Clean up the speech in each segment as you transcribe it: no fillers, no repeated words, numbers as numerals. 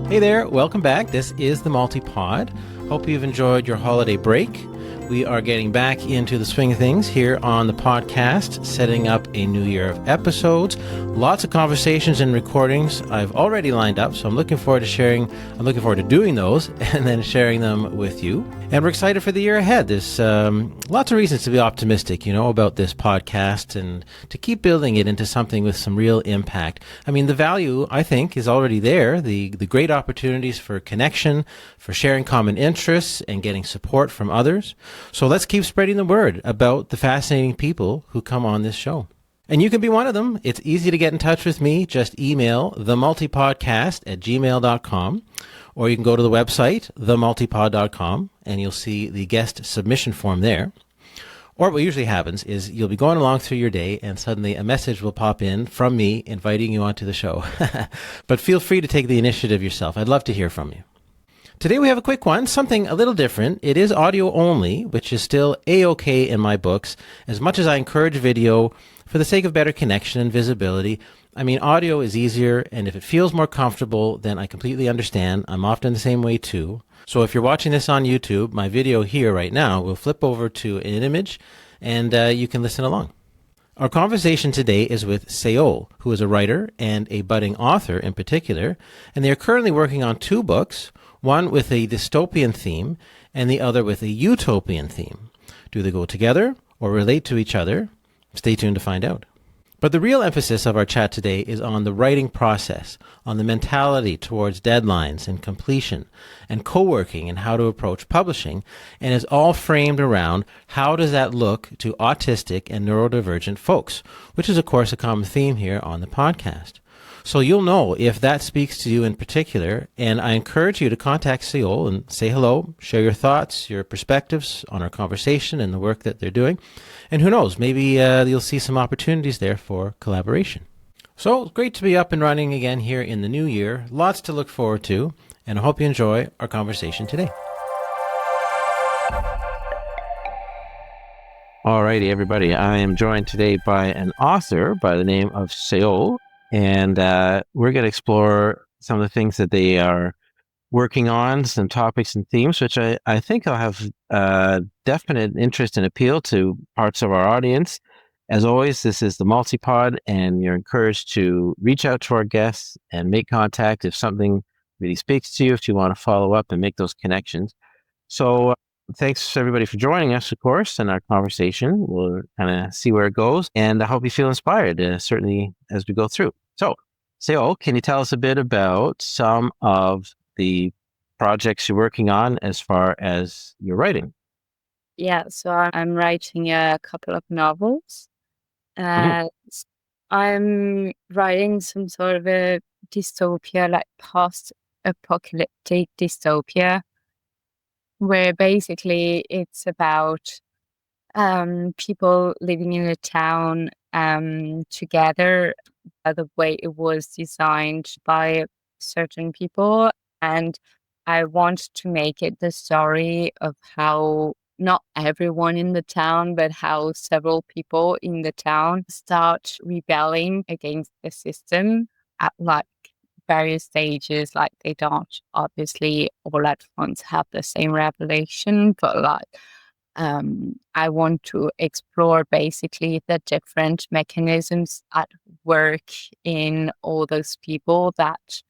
Hey there, welcome back. This is the Multipod. Hope you've enjoyed your holiday break. We are getting back into the swing of things here on the podcast, setting up a new year of episodes. Lots of conversations and recordings I've already lined up, so I'm looking forward to doing those and then sharing them with you. And we're excited for the year ahead. There's lots of reasons to be optimistic, about this podcast and to keep building it into something with some real impact. I mean, the value, I think, is already there. The great opportunities for connection, for sharing common interests and getting support from others. So let's keep spreading the word about the fascinating people who come on this show. And you can be one of them. It's easy to get in touch with me. Just email themultipodcast@gmail.com, or you can go to the website, themultipod.com, and you'll see the guest submission form there. Or what usually happens is you'll be going along through your day and suddenly a message will pop in from me inviting you onto the show. But feel free to take the initiative yourself. I'd love to hear from you. Today we have a quick one, something a little different. It is audio only, which is still A-OK in my books, as much as I encourage video for the sake of better connection and visibility. I mean, audio is easier, and if it feels more comfortable, then I completely understand. I'm often the same way too. So if you're watching this on YouTube, my video here right now will flip over to an image, and you can listen along. Our conversation today is with Céol, who is a writer and a budding author in particular, and they are currently working on two books, one with a dystopian theme and the other with a utopian theme. Do they go together or relate to each other? Stay tuned to find out. But the real emphasis of our chat today is on the writing process, on the mentality towards deadlines and completion, and coworking and how to approach publishing, and is all framed around how does that look to autistic and neurodivergent folks, which is of course a common theme here on the podcast. So you'll know if that speaks to you in particular, and I encourage you to contact Céol and say hello, share your thoughts, your perspectives on our conversation and the work that they're doing. And who knows, maybe you'll see some opportunities there for collaboration. So it's great to be up and running again here in the new year. Lots to look forward to, and I hope you enjoy our conversation today. Alrighty, everybody. I am joined today by an author by the name of Céol. And we're going to explore some of the things that they are working on, some topics and themes, which I think will have definite interest and appeal to parts of our audience. As always, this is the Multipod, and you're encouraged to reach out to our guests and make contact if something really speaks to you, if you want to follow up and make those connections. So thanks, everybody, for joining us, of course, in our conversation. We'll kind of see where it goes, and I hope you feel inspired, certainly, as we go through. So, Céol, can you tell us a bit about some of the projects you're working on as far as your writing? Yeah, so I'm writing a couple of novels. I'm writing some sort of a dystopia, like post-apocalyptic dystopia, where basically it's about people living in a town together the way it was designed by certain people. And I want to make it the story of how not everyone in the town, but how several people in the town start rebelling against the system at like various stages. Like they don't obviously all at once have the same revelation, but like I want to explore basically the different mechanisms at work in all those people that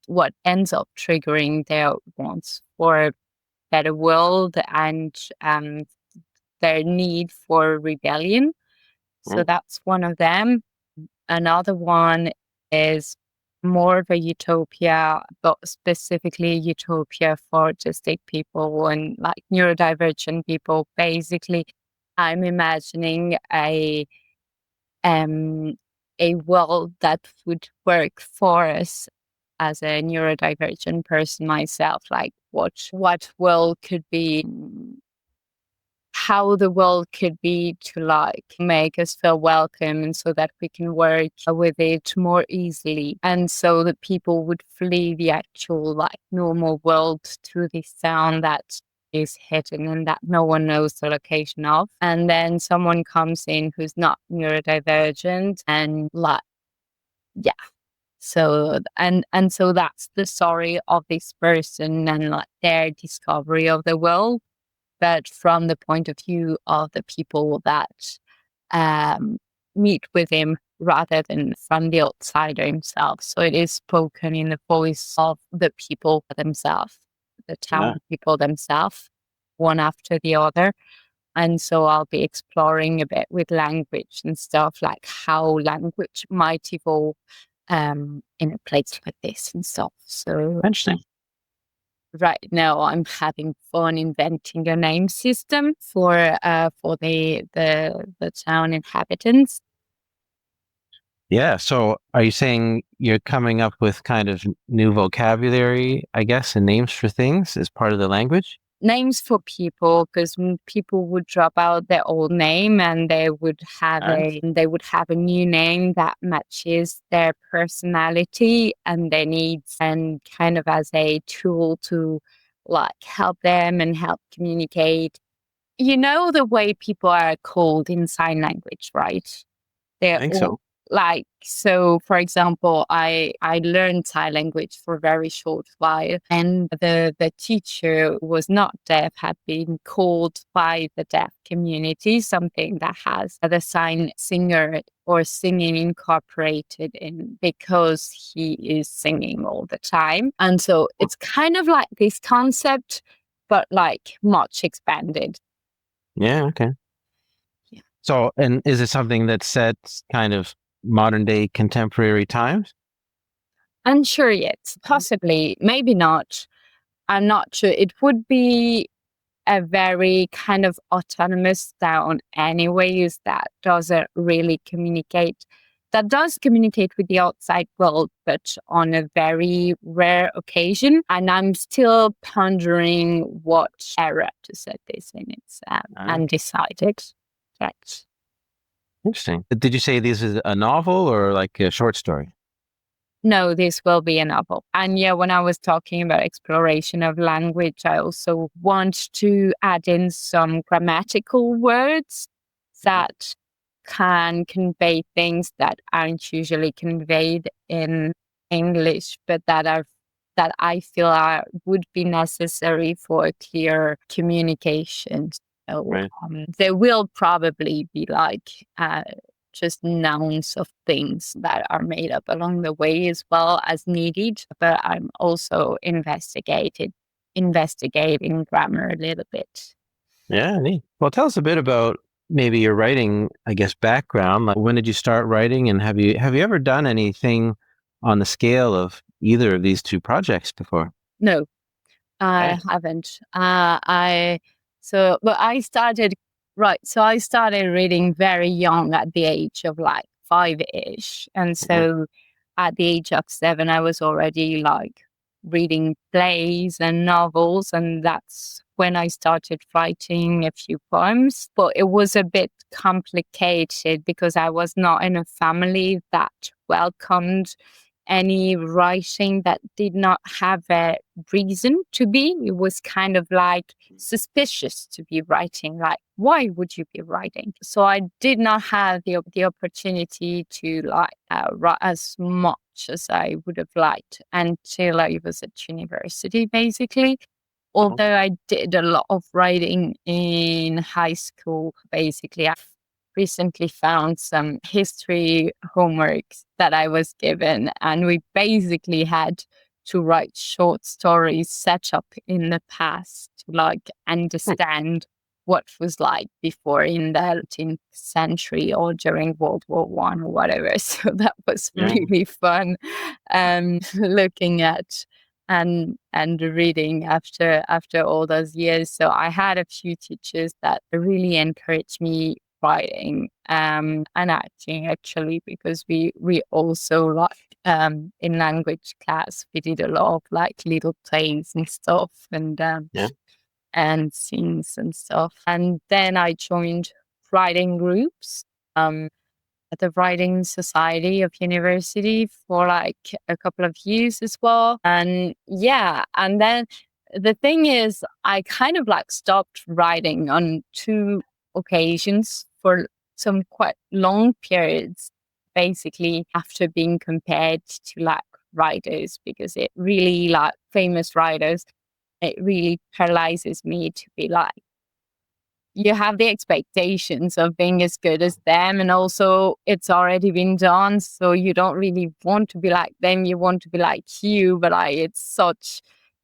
what ends up triggering their wants for a better world and their need for rebellion. So that's one of them. Another one is more of a utopia, but specifically utopia for autistic people and like neurodivergent people. Basically, I'm imagining a world that would work for us as a neurodivergent person myself. Like what world could be, how the world could be to like make us feel welcome, and so that we can work with it more easily, and so that people would flee the actual like normal world to this town that is hidden and that no one knows the location of. And then someone comes in who's not neurodivergent and like So so that's the story of this person and like their discovery of the world, but from the point of view of the people that meet with him rather than from the outsider himself. So it is spoken in the voice of the people themselves, the town people themselves, one after the other. And so I'll be exploring a bit with language and stuff, like how language might evolve in a place like this and stuff. So Interesting. right now I'm having fun inventing a name system for the town inhabitants. Yeah. So are you saying you're coming up with kind of new vocabulary, I guess, and names for things as part of the language? Names for people, because people would drop out their old name and they would have a new name that matches their personality and their needs, and kind of as a tool to like help them and help communicate. You know the way people are called in sign language, right? I They're think all so. like, so for example, I learned Thai language for a very short while, and the teacher who was not deaf had been called by the deaf community something that has the sign singer or singing incorporated in, because he is singing all the time. And so it's kind of like this concept, but like much expanded. Yeah. Okay. So, and is it something that sets kind of modern day contemporary times? Unsure yet, possibly, maybe not. I'm not sure. It would be a very kind of autonomous sound anyways that doesn't really communicate. That does communicate with the outside world, but on a very rare occasion. And I'm still pondering what era to set this in. It's undecided. Right. Interesting. Did you say this is a novel or like a short story? No, this will be a novel. And yeah, when I was talking about exploration of language, I also want to add in some grammatical words that can convey things that aren't usually conveyed in English, but that I feel would be necessary for clear communication. So Right. there will probably be like just nouns of things that are made up along the way as well as needed. But I'm also investigating grammar a little bit. Yeah, neat. Well, tell us a bit about maybe your writing, I guess, background. Like, when did you start writing, and have you ever done anything on the scale of either of these two projects before? No, I Okay. haven't. But I started right. So I started reading very young at the age of like 5-ish. And Mhm. so at the age of 7, I was already like reading plays and novels. And that's when I started writing a few poems. But it was a bit complicated because I was not in a family that welcomed any writing that did not have a reason to be. It was kind of like suspicious to be writing. Like, why would you be writing? So I did not have the opportunity to like write as much as I would have liked until I was at university, basically. Mhm. Although I did a lot of writing in high school, basically, I've recently found some history homeworks that I was given, and we basically had to write short stories set up in the past to like understand what was like before in the 18th century or during World War One or whatever. So that was Yeah. really fun, looking at and reading after all those years. So I had a few teachers that really encouraged me writing and acting, actually, because we also like in language class we did a lot of like little plays and stuff, Yeah. and scenes and stuff. And then I joined writing groups at the Writing Society of University for like a couple of years as well. And yeah, and then the thing is, I kind of like stopped writing on 2 occasions for some quite long periods basically after being compared to like writers, because it really like famous writers, it really paralyzes me to be like, you have the expectations of being as good as them, and also it's already been done, so you don't really want to be like them, you want to be like you, but like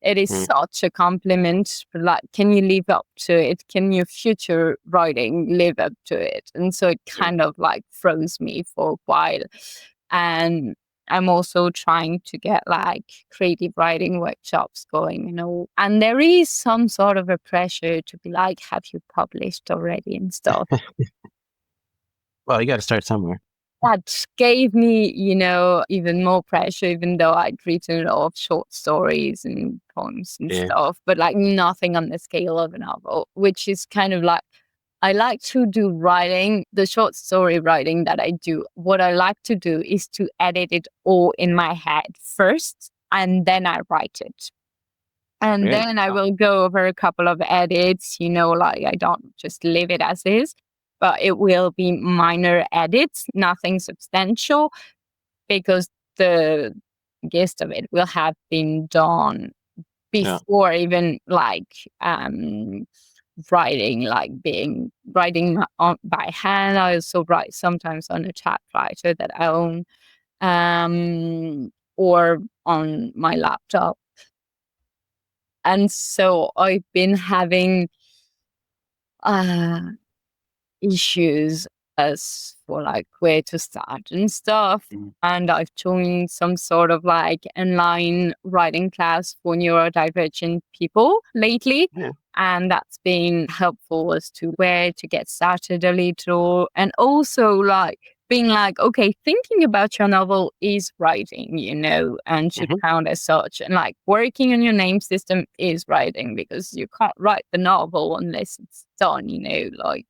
it is such a compliment, but like, can you live up to it? Can your future writing live up to it? And so it kind of like froze me for a while. And I'm also trying to get like creative writing workshops going, and there is some sort of a pressure to be like, have you published already and stuff? Well, you got to start somewhere. That gave me, even more pressure, even though I'd written a lot of short stories and poems and stuff, but like nothing on the scale of a novel, which is kind of like, I like to do writing, the short story writing that I do. What I like to do is to edit it all in my head first, and then I write it. And then I will go over a couple of edits, like I don't just leave it as is, but it will be minor edits, nothing substantial, because the gist of it will have been done before even like writing, like writing by hand. I also write sometimes on a typewriter that I own, or on my laptop. And so I've been having issues as for like where to start and stuff. And I've joined some sort of like online writing class for neurodivergent people lately. And that's been helpful as to where to get started a little. And also like being like, okay, thinking about your novel is writing, and should count as such. And like working on your name system is writing, because you can't write the novel unless it's done,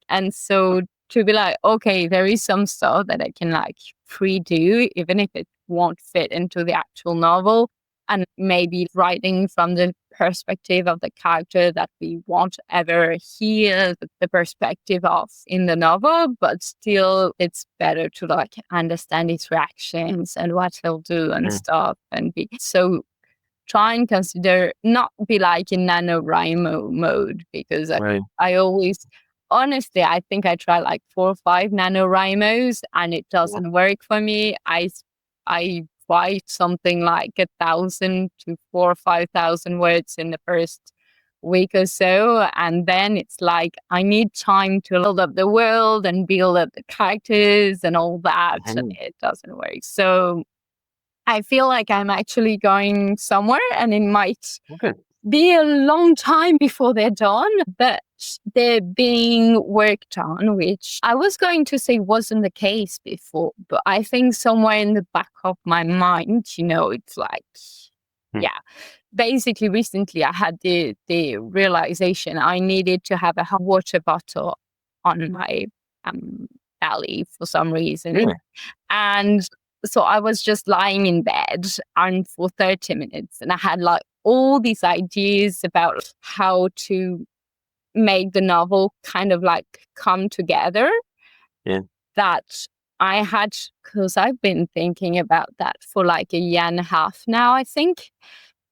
and so to be like, okay, there is some stuff that I can like pre-do, even if it won't fit into the actual novel. And maybe writing from the perspective of the character that we won't ever hear the perspective of in the novel, but still it's better to like understand his reactions and what he'll do and stuff, and be so try and consider not be like in NaNoWriMo mode, because I always, honestly, I think I tried like 4 or 5 NaNoWriMos and it doesn't work for me. I write something like 1,000 to 4,000 or 5,000 words in the first week or so, and then it's like I need time to build up the world and build up the characters and all that, and it doesn't work. So I feel like I'm actually going somewhere, and it might be a long time before they're done, but they're being worked on, which I was going to say wasn't the case before, but I think somewhere in the back of my mind, it's like, basically recently I had the realization I needed to have a hot water bottle on my belly for some reason. And so I was just lying in bed and for 30 minutes, and I had like all these ideas about how to make the novel kind of like come together. That I had, because I've been thinking about that for like a year and a half now, I think.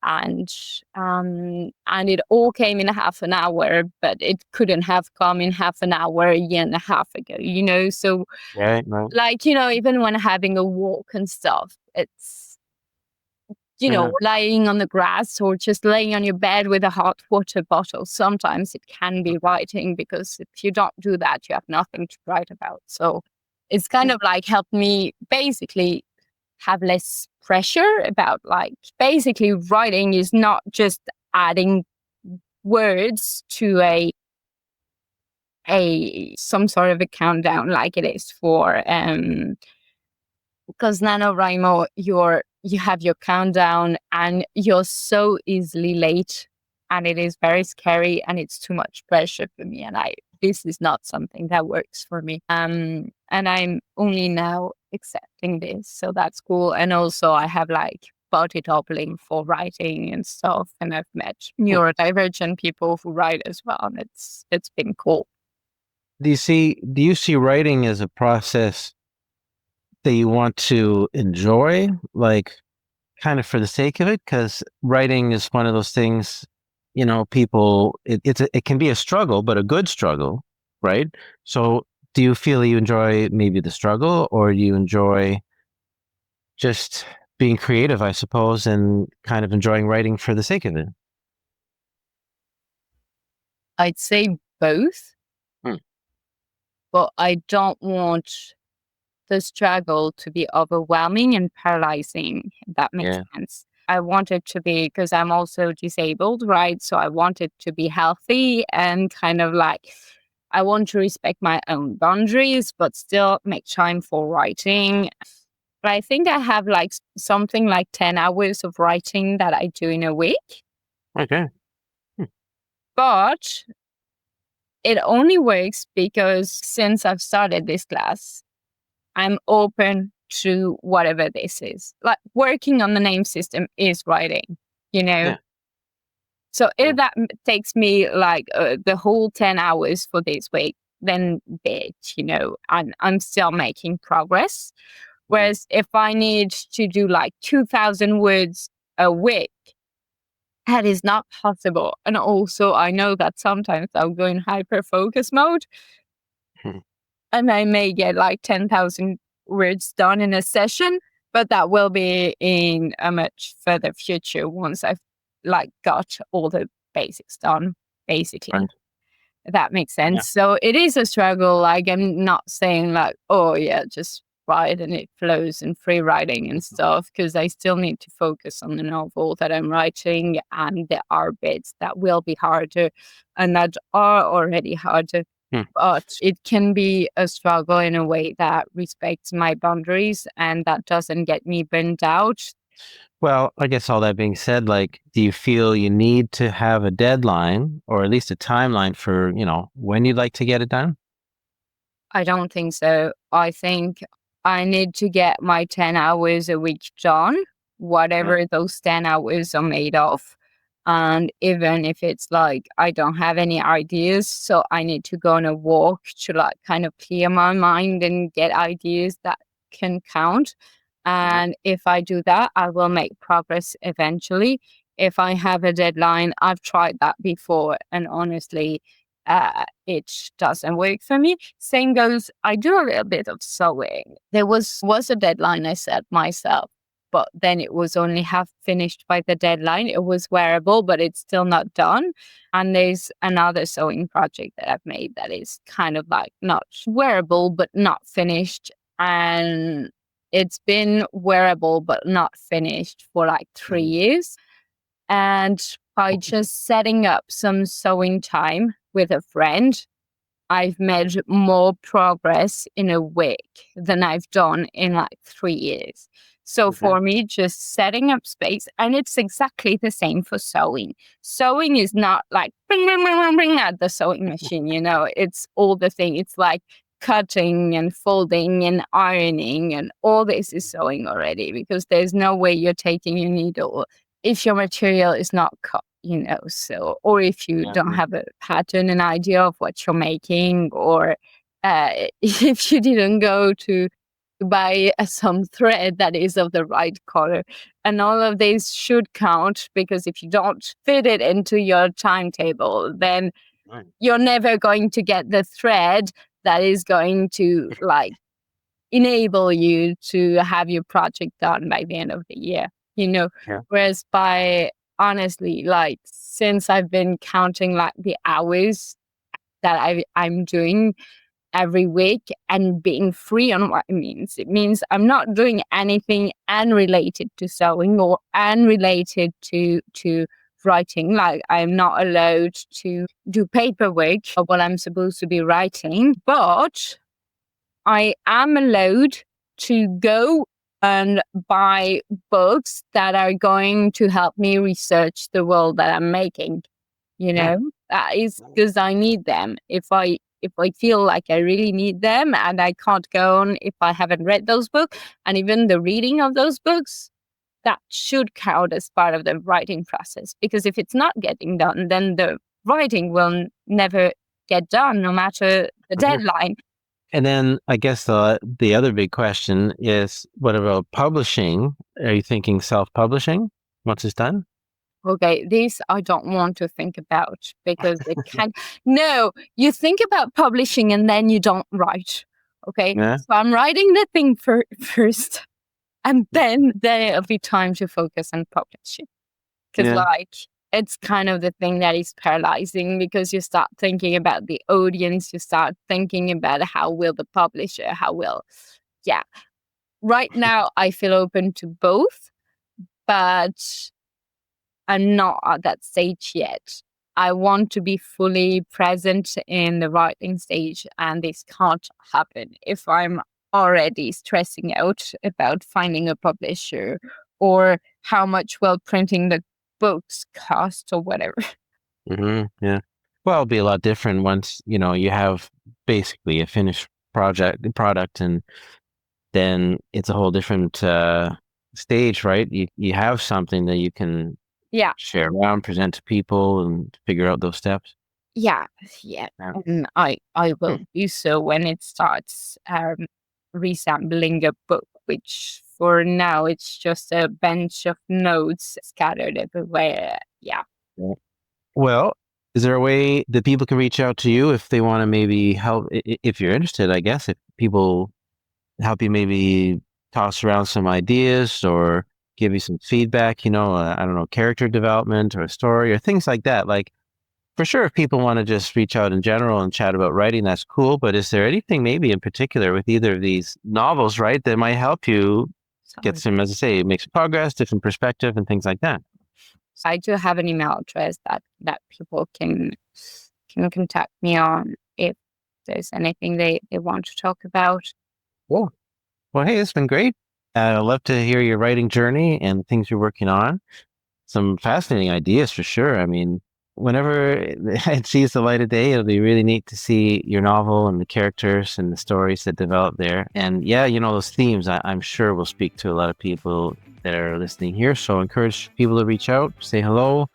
And it all came in half an hour, but it couldn't have come in half an hour a year and a half ago, so like, even when having a walk and stuff, it's, lying on the grass or just laying on your bed with a hot water bottle, sometimes it can be writing, because if you don't do that, you have nothing to write about. So it's kind of like helped me basically have less pressure about like, basically writing is not just adding words to a some sort of a countdown like it is for because NaNoWriMo, you have your countdown and you're so easily late, and it is very scary, and it's too much pressure for me, and this is not something that works for me. And I'm only now accepting this, so that's cool. And also I have like body doubling for writing and stuff, and I've met neurodivergent people who write as well, and it's been cool. Do you see writing as a process that you want to enjoy, like kind of for the sake of it? Because writing is one of those things, people, it can be a struggle, but a good struggle, right? So do you feel you enjoy maybe the struggle, or do you enjoy just being creative, I suppose, and kind of enjoying writing for the sake of it? I'd say both, Hmm. but I don't want the struggle to be overwhelming and paralyzing, if that makes Yeah. sense. I want it to be, because I'm also disabled, right? So I want it to be healthy and kind of like, I want to respect my own boundaries, but still make time for writing. But I think I have like something like 10 hours of writing that I do in a week. Okay. Hmm. But it only works because since I've started this class, I'm open to whatever this is. Like working on the name system is writing, you know? Yeah. So Yeah. if that takes me like the whole 10 hours for this week, then I'm still making progress. Yeah. Whereas if I need to do like 2,000 words a week, that is not possible. And also, I know that sometimes I'll go in hyper focus mode Hmm. and I may get like 10,000 words done in a session, but that will be in a much further future once I've like got all the basics done, basically. Right. That makes Yeah. sense. So it is a struggle. Like I'm not saying like, oh yeah, just write and it flows and free writing and stuff, because I still need to focus on the novel that I'm writing, and there are bits that will be harder and that are already harder. Hmm. But it can be a struggle in a way that respects my boundaries and that doesn't get me burnt out. Well, I guess all that being said, like, do you feel you need to have a deadline or at least a timeline for, when you'd like to get it done? I don't think so. I think I need to get my 10 hours a week done, Yeah. whatever those 10 hours are made of. And even if it's like I don't have any ideas, so I need to go on a walk to like kind of clear my mind and get ideas that can count. Yeah. And if I do that, I will make progress eventually. If I have a deadline, I've tried that before, and honestly, it doesn't work for me. Same goes, I do a little bit of sewing. There was a deadline I set myself, but then it was only half finished by the deadline. It was wearable, but it's still not done. And there's another sewing project that I've made that is kind of like not wearable, but not finished. And it's been wearable, but not finished for like 3 years. And by just setting up some sewing time with a friend, I've made more progress in a week than I've done in like 3 years. So Okay. for me, just setting up space, and it's exactly the same for sewing. Sewing is not like bring, bring, bring, bring, bring at the sewing machine, it's all the thing. It's like cutting and folding and ironing, and all this is sewing already, because there's no way you're taking a needle if your material is not cut, so, or if you Yeah. don't have a pattern, an idea of what you're making, or if you didn't go to buy some thread that is of the right color. And all of these should count, because if you don't fit it into your timetable, then Right. you're never going to get the thread that is going to like enable you to have your project done by the end of the year, Yeah. whereas by honestly, like since I've been counting like the hours that I'm doing every week and being free on what it means I'm not doing anything unrelated to sewing or unrelated to writing. Like I'm not allowed to do paperwork of what I'm supposed to be writing, but I am allowed to go and buy books that are going to help me research the world that I'm making. Yeah. That is because I need them. If I feel like I really need them and I can't go on if I haven't read those books, and even the reading of those books, that should count as part of the writing process. Because if it's not getting done, then the writing will never get done, no matter the Mhm. deadline. And then I guess the other big question is, what about publishing? Are you thinking self-publishing once it's done? Okay, this I don't want to think about because it can. No, you think about publishing and then you don't write. Okay, Yeah. so I'm writing the thing first, and then there'll be time to focus on publishing. Because Yeah. like it's kind of the thing that is paralyzing because you start thinking about the audience, you start thinking about how will the publisher, yeah. Right now, I feel open to both, but I'm not at that stage yet. I want to be fully present in the writing stage, and this can't happen if I'm already stressing out about finding a publisher or how much will printing the books cost or whatever. Yeah. Well, it'll be a lot different once, you have basically a finished product, and then it's a whole different stage, right? You have something that you can Yeah, share around, present to people, and figure out those steps. yeah. Yeah. And I will do so when it starts resembling a book, which for now it's just a bunch of notes scattered everywhere. Yeah. Yeah. Well, is there a way that people can reach out to you if they want to maybe help, if you're interested, I guess, if people help you maybe toss around some ideas or give you some feedback, I don't know, character development or a story or things like that. Like, for sure, if people want to just reach out in general and chat about writing, that's cool. But is there anything maybe in particular with either of these novels, right, that might help you get So some, as I say, make some progress, different perspective and things like that? I do have an email address that people can contact me on if there's anything they want to talk about. Cool. Well, hey, it's been great. I'd love to hear your writing journey and things you're working on. Some fascinating ideas for sure. I mean, whenever it sees the light of day, it'll be really neat to see your novel and the characters and the stories that develop there. And yeah, those themes, I'm sure will speak to a lot of people that are listening here. So encourage people to reach out, say hello.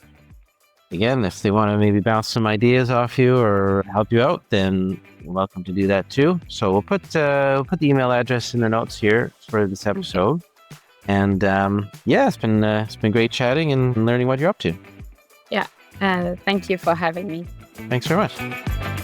Again, if they want to maybe bounce some ideas off you or help you out, then you're welcome to do that too. So we'll put the email address in the notes here for this episode. And yeah, it's been great chatting and learning what you're up to. Yeah. Thank you for having me. Thanks very much.